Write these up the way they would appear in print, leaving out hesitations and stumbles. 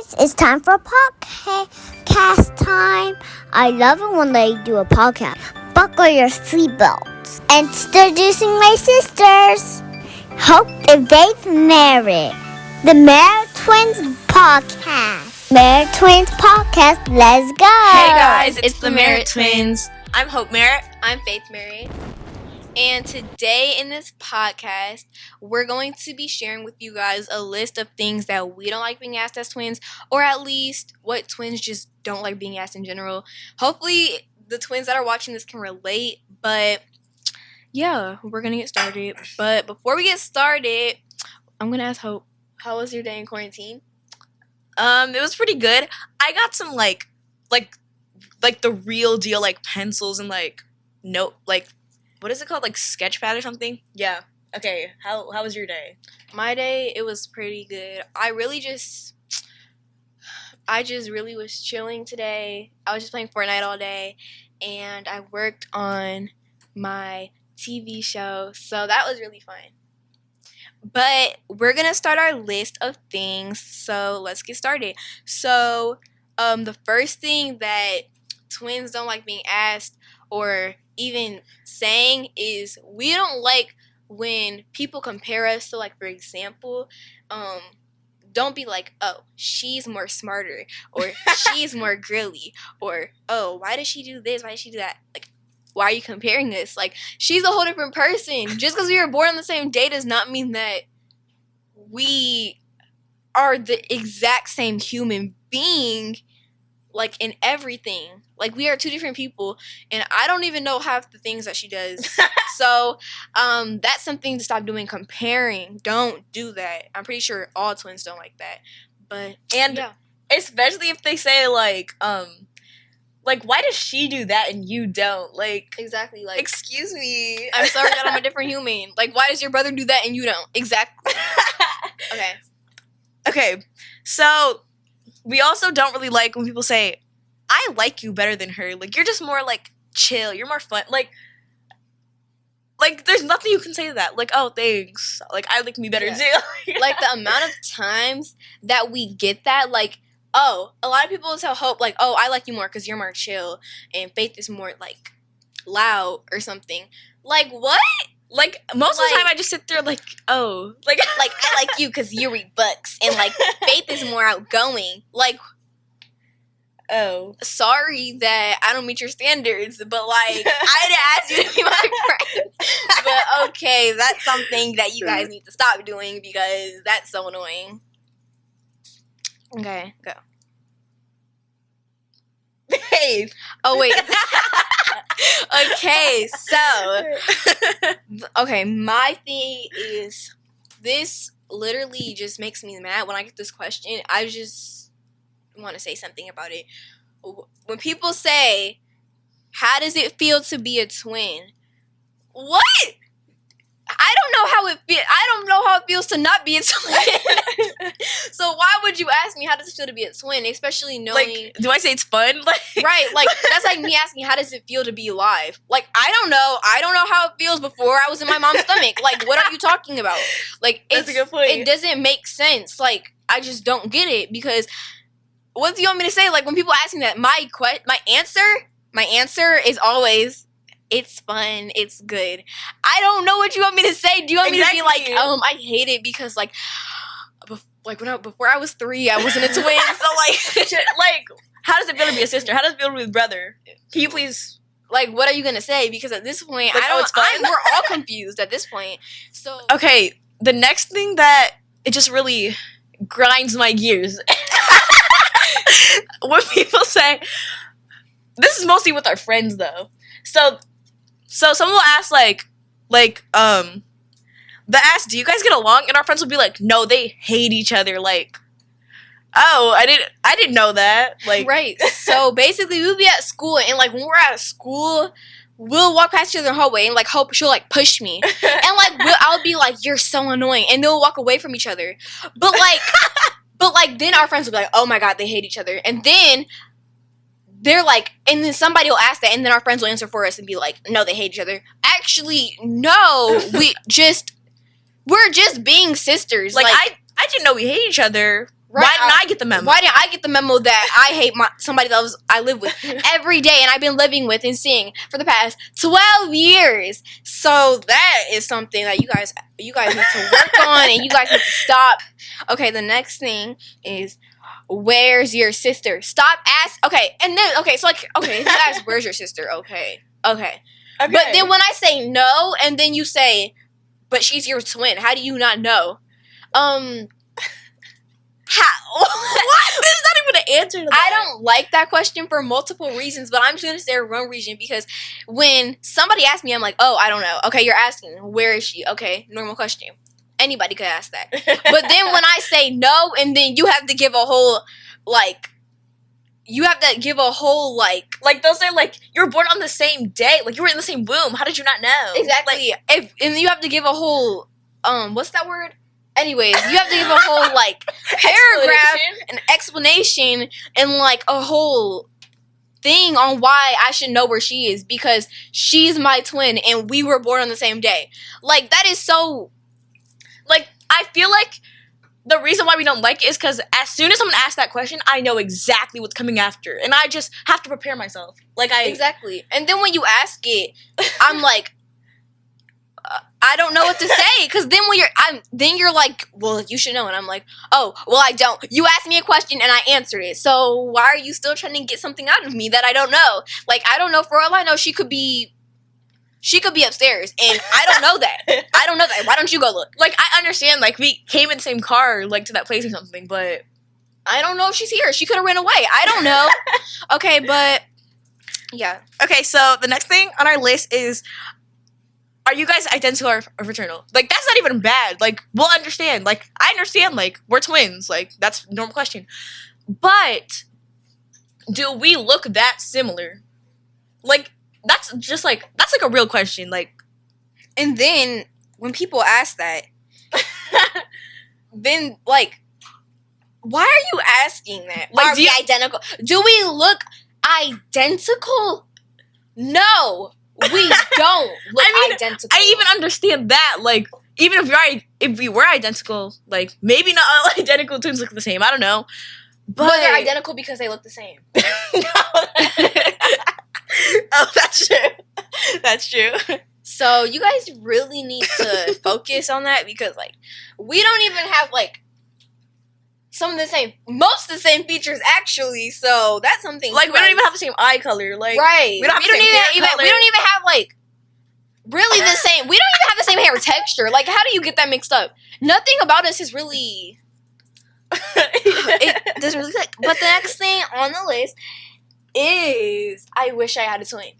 guys, it's time for podcast time. I love it when they do a podcast. Buckle your seatbelts. Introducing my sisters, Hope and Faith Merritt. The Merritt Twinz podcast. Merritt Twinz podcast, let's go. Hey guys, it's the Merritt Twins. I'm Hope Merritt. I'm Faith Merritt. And today in this podcast, we're going to be sharing with you guys a list of things that we don't like being asked as twins, or at least what twins just don't like being asked in general. Hopefully, the twins that are watching this can relate, but yeah, we're going to get started. But before we get started, I'm going to ask Hope, how was your day in quarantine? It was pretty good. I got some like the real deal pencils and what is it called? Sketchpad or something? Yeah. Okay. How was your day? My day, it was pretty good. I just really was chilling today. I was just playing Fortnite all day, and I worked on my TV show, so that was really fun. But we're going to start our list of things, so let's get started. So, the first thing that twins don't like being asked or even saying is we don't like when people compare us. So, for example, don't be like, oh, she's more smarter, or she's more girly, or, oh, why does she do this? Why does she do that? Why are you comparing us? She's a whole different person. Just because we were born on the same day does not mean that we are the exact same human being, in everything. We are two different people, and I don't even know half the things that she does. So, that's something to stop doing, comparing. Don't do that. I'm pretty sure all twins don't like that. But, yeah. Especially if they say, why does she do that and you don't? Exactly, excuse me. I'm sorry that I'm a different human. Why does your brother do that and you don't? Exactly. Okay, so we also don't really like when people say, I like you better than her. You're just more, chill. You're more fun. There's nothing you can say to that. Oh, thanks. I like me better, too. The amount of times that we get that, oh, a lot of people will tell Hope, oh, I like you more because you're more chill, and Faith is more, loud or something. What? Most of the time I just sit there oh. I like you because you read books, and, Faith is more outgoing. Oh. Sorry that I don't meet your standards, but, I didn't ask you to be my friend. But, okay, that's something that you guys need to stop doing because that's so annoying. Okay, go. Hey. Oh, wait. Okay, so, okay, my thing is, this literally just makes me mad when I get this question. I just want to say something about it. When people say, how does it feel to be a twin? What? I don't know how it feels to not be a twin. So why would you ask me how does it feel to be a twin, especially knowing do I say it's fun? Right, that's like me asking how does it feel to be alive? I don't know how it feels before I was in my mom's stomach. What are you talking about? That's a good point. It doesn't make sense. I just don't get it, because what do you want me to say? When people ask me that, my answer is always, it's fun, it's good. I don't know what you want me to say. Do you want me to be I hate it because before I was 3, I wasn't a twin. So how does it feel to be a sister? How does it feel to be a brother? Can you please? What are you gonna say? Because at this point, it's fun? we're all confused at this point. So okay, the next thing that it just really grinds my gears when people say, this is mostly with our friends though. So someone will ask they'll ask, do you guys get along? And our friends will be like, no, they hate each other. Oh, I didn't know that. Right. So basically we'll be at school, and when we're at school, we'll walk past each other in the hallway, and Hope, she'll push me. And I'll be you're so annoying, and they'll walk away from each other. But then our friends will be like, oh my god, they hate each other. And then they're and then somebody will ask that, and then our friends will answer for us and be like, no, they hate each other. Actually, no, we're just being sisters. I didn't know we hate each other. Why didn't I get the memo? Why didn't I get the memo that I hate somebody that I live with every day and I've been living with and seeing for the past 12 years? So that is something that you guys need to work on and you guys need to stop. Okay, the next thing is, where's your sister? Stop okay, and then so if you ask where's your sister, okay. But then when I say no and then you say, but she's your twin, how do you not know? What? There's not even an answer to that. I don't like that question for multiple reasons, but I'm just going to say one reason because when somebody asks me, I'm like, oh, I don't know. Okay, you're asking, where is she? Okay, normal question. Anybody could ask that. But then when I say no, and then you have to give a whole, like, they'll say, like, you were born on the same day. Like, you were in the same womb. How did you not know? Exactly. And you have to give a whole, what's that word? Anyways, you have to give a whole, like, paragraph, an explanation, and, like, a whole thing on why I should know where she is, because she's my twin, and we were born on the same day. Like, that is so, like, I feel like the reason why we don't like it is because as soon as someone asks that question, I know exactly what's coming after, and I just have to prepare myself. Exactly. And then when you ask it, I'm like, I don't know what to say, because then you're like, well, you should know, and I'm like, oh, well, I don't. You asked me a question and I answered it, so why are you still trying to get something out of me that I don't know? Like, I don't know. For all I know, she could be upstairs, and I don't know that. I don't know that. Why don't you go look? Like, I understand, like, we came in the same car, like, to that place or something, but I don't know if she's here. She could have ran away. I don't know. Okay, but yeah. Okay, so the next thing on our list is, are you guys identical or fraternal? Like, that's not even bad. Like, we'll understand. Like, I understand, like, we're twins. Like, that's a normal question. But do we look that similar? Like, that's a real question. Like, and then when people ask that, then, like, why are you asking that? Like, are we identical? Do we look identical? No. We don't look identical. I even understand that. Like, even if we were identical, like, maybe not all identical twins look the same. I don't know. But they're identical because they look the same. Oh, that's true. That's true. So you guys really need to focus on that, because, like, we don't even have, like, most of the same features, actually, so that's something. Like, we don't even have the same eye color, like, right. We don't even have, like, really the same, we don't even have the same hair texture. Like, how do you get that mixed up? Nothing about us is really, it doesn't really click. But the next thing on the list is, I wish I had a twin.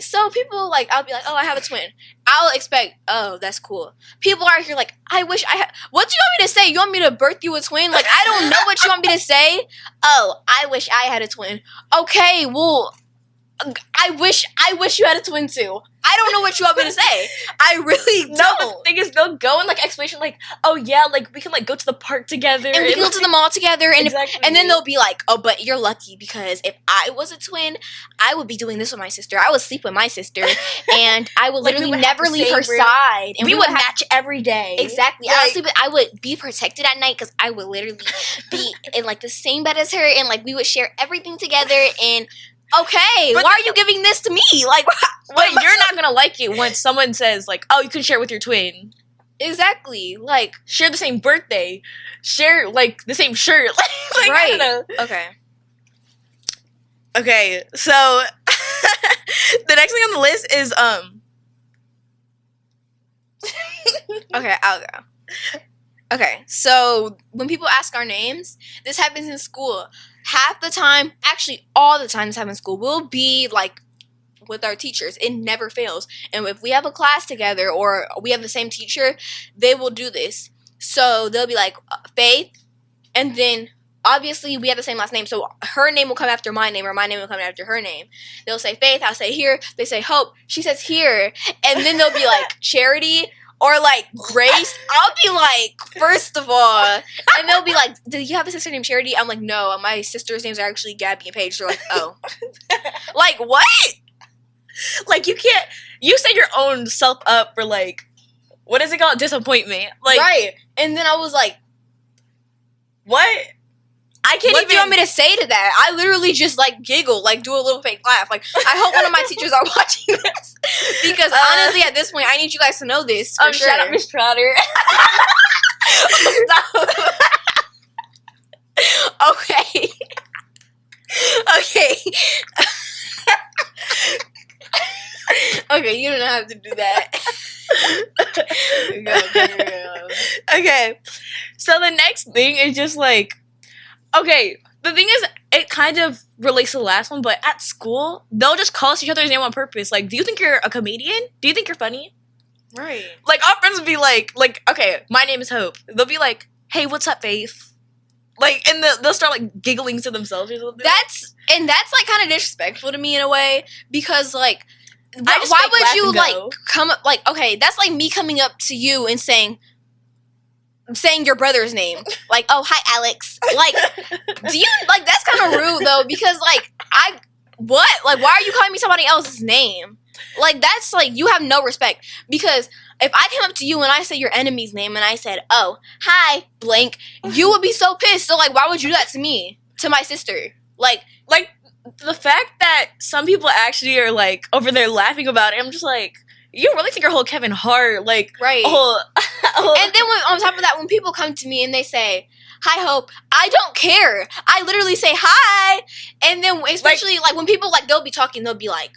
So people, like, I'll be like, oh, I have a twin. I'll expect, oh, that's cool. People are here like, I wish I had, what do you want me to say? You want me to birth you a twin? Like, I don't know what you want me to say. Oh, I wish I had a twin. Okay, well, I wish you had a twin too. I don't know what you want me to say. I really don't. No, the thing is, they'll go in, like, explanation, like, oh, yeah, like, we can, like, go to the park together. And we can go to the mall together. And, exactly. And then they'll be like, oh, but you're lucky, because if I was a twin, I would be doing this with my sister. I would sleep with my sister. And I would like, literally never leave her side. And we would match every day. Exactly. Like, I would be protected at night, because I would literally be in, like, the same bed as her. And, like, we would share everything together. And okay, why are you giving this to me? Like, but you're not gonna like it when someone says, like, oh, you can share with your twin. Exactly. Like, share the same birthday, share, like, the same shirt. Like, right. I don't know. Okay, so the next thing on the list is okay, I'll go. Okay, so when people ask our names, this happens in school. Half the time, actually all the time this happens in school, we'll be, like, with our teachers. It never fails. And if we have a class together or we have the same teacher, they will do this. So they'll be like, Faith, and then obviously we have the same last name, so her name will come after my name, or my name will come after her name. They'll say Faith, I'll say here. They say Hope, she says here. And then they'll be like Charity or, like, Grace. I'll be like, first of all. And they'll be like, do you have a sister named Charity? I'm like, no, my sister's names are actually Gabby and Paige. They're like, oh. Like, what? Like, you set your own self up for, like, what is it called? Disappointment. Like, right. And then I was like, What? I can't What even. do you want me to say to that? I literally just like giggle, like do a little fake laugh. Like I hope one of my teachers are watching this because honestly, at this point, I need you guys to know this. For sure. Shout out Miss Trotter. Stop. Okay. Okay. Okay, you don't have to do that. Go. Okay. So the next thing is just like, okay, the thing is, it kind of relates to the last one, but at school, they'll just call us each other's name on purpose. Like, do you think you're a comedian? Do you think you're funny? Right. Like, our friends would be like, okay, my name is Hope. They'll be like, hey, what's up, Faith? Like, and they'll start, like, giggling to themselves or something. That's like kind of disrespectful to me in a way because like just why fake would laugh you and like go. come up like okay, that's like me coming up to you and saying your brother's name. Like, oh hi Alex. Like do you like that's kind of rude though because like what? Like why are you calling me somebody else's name? Like that's like you have no respect because if I came up to you and I say your enemy's name and I said, oh, hi, blank, you would be so pissed. So, like, why would you do that to me? To my sister? Like, the fact that some people actually are, like, over there laughing about it, I'm just like, you really think your whole Kevin Hart, like, right. And then on top of that, when people come to me and they say, hi, Hope, I don't care. I literally say hi. And then especially, like when people, like, they'll be talking, they'll be like,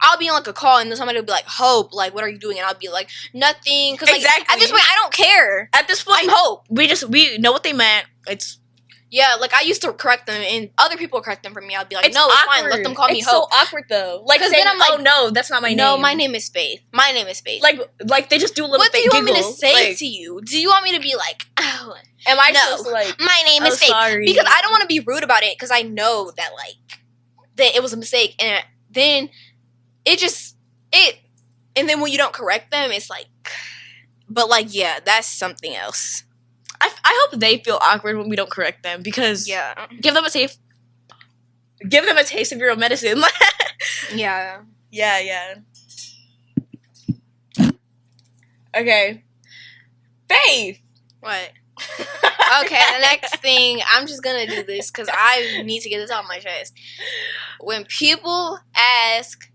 I'll be on like a call and then somebody will be like, Hope, like, what are you doing? And I'll be like, nothing. Because like, exactly. at this point, I don't care. At this point, I'm Hope. We know what they meant. It's yeah, like I used to correct them and other people would correct them for me. I'd be like, no, it's fine. Let them call me It's Hope. so awkward though. Like, then I'm like, oh no, that's not my name. No, my name is Faith. My name is Faith. Like they just do a little what do fake you want giggle. me to say like, to you? Do you want me to be like, oh, am I no, supposed to like? my name is Faith? Sorry. Because I don't want to be rude about it because I know that like that it was a mistake and then and then when you don't correct them, it's like, but like yeah, that's something else. I hope they feel awkward when we don't correct them because Yeah, give them a taste of your own medicine. yeah. Yeah. Okay. Faith. What? Okay, the next thing, I'm just gonna do this because I need to get this off my chest. When people ask,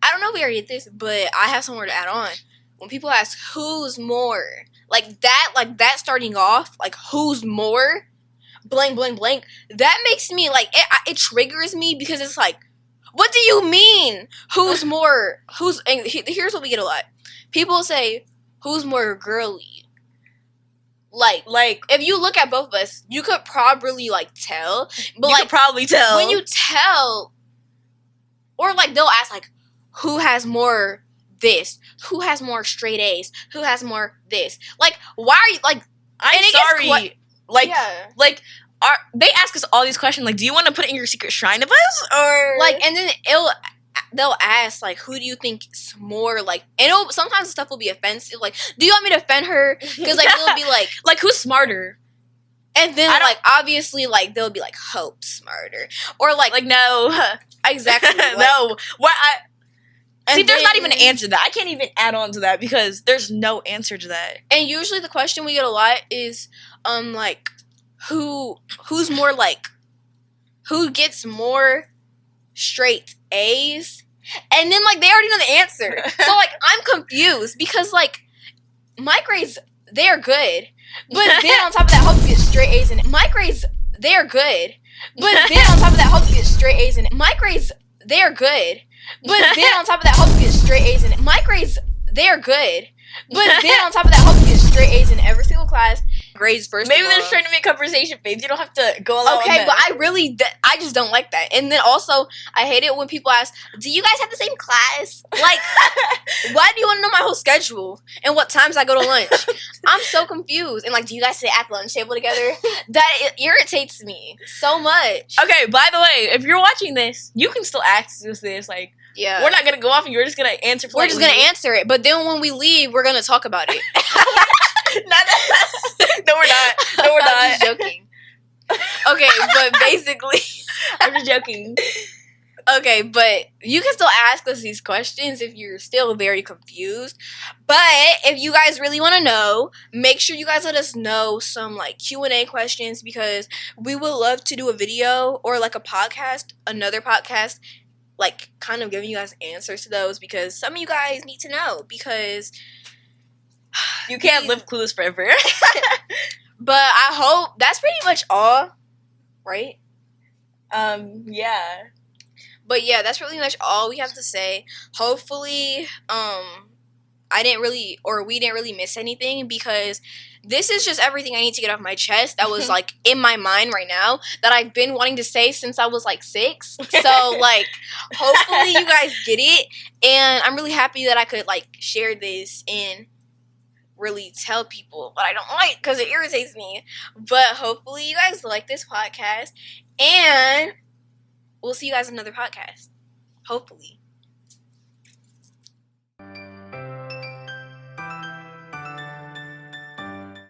I don't know if we already did this, but I have somewhere to add on. When people ask who's more, like that starting off, like who's more, blank, blank, blank, that makes me like, it triggers me because it's like, what do you mean? Who's more, and here's what we get a lot. People say, who's more girly? Like if you look at both of us, you could probably like tell, but You like could probably tell when you tell, or like they'll ask like, who has more this? Who has more straight A's? Who has more this? Like, why are you like? I'm and it gets sorry. Like, yeah. like, they ask us all these questions. Like, do you want to put it in your secret shrine of us, or Like, and then they'll ask like, who do you think is more like? And sometimes stuff will be offensive. Like, do you want me to offend her? Because like they'll be like, who's smarter? and then like obviously like they'll be like, Hope smarter, or like No, exactly like, no. What and see, there's not then- even an answer to that. I can't even add on to that because there's no answer to that. And usually the question we get a lot is, like, who's more like, who gets more straight A's? And then like they already know the answer. So like I'm confused because like my grades, they're good, but then on top of that, Hope gets straight A's, and my grades, they're good, but then on top of that, Hope gets straight A's, and my grades, they're good, but then on top of that, Hope gets straight A's, and my grades, they're good, but then on top of that, Hope gets straight A's in every single class. Grades first. Maybe of they're all. trying to make conversation, babe. You don't have to go along. Okay, with but that. I just don't like that. And then also, I hate it when people ask, do you guys have the same class? Like, why do you want to know my whole schedule and what times I go to lunch? I'm so confused. And like, do you guys sit at the lunch table together? That it irritates me so much. Okay, by the way, if you're watching this, you can still ask us this. Like, Yeah. we're not gonna go off and you're just gonna answer. We're just going to answer it. But then when we leave, we're going to talk about it. No, we're not. No, we're I'm not. just joking. Okay, but basically, I'm just joking. Okay, but you can still ask us these questions if you're still very confused. But if you guys really want to know, make sure you guys let us know some like Q&A questions, because we would love to do a video or like a podcast, another podcast, like kind of giving you guys answers to those, because some of you guys need to know, because You can't live clueless forever. but I hope that's pretty much all, right? Yeah. But yeah, that's pretty much all we have to say. Hopefully, we didn't really miss anything, because this is just everything I need to get off my chest that was like in my mind right now that I've been wanting to say since I was like 6. So like, hopefully you guys get it, and I'm really happy that I could like share this and really tell people what I don't like, because it irritates me. But hopefully you guys like this podcast, and we'll see you guys in another podcast. Hopefully.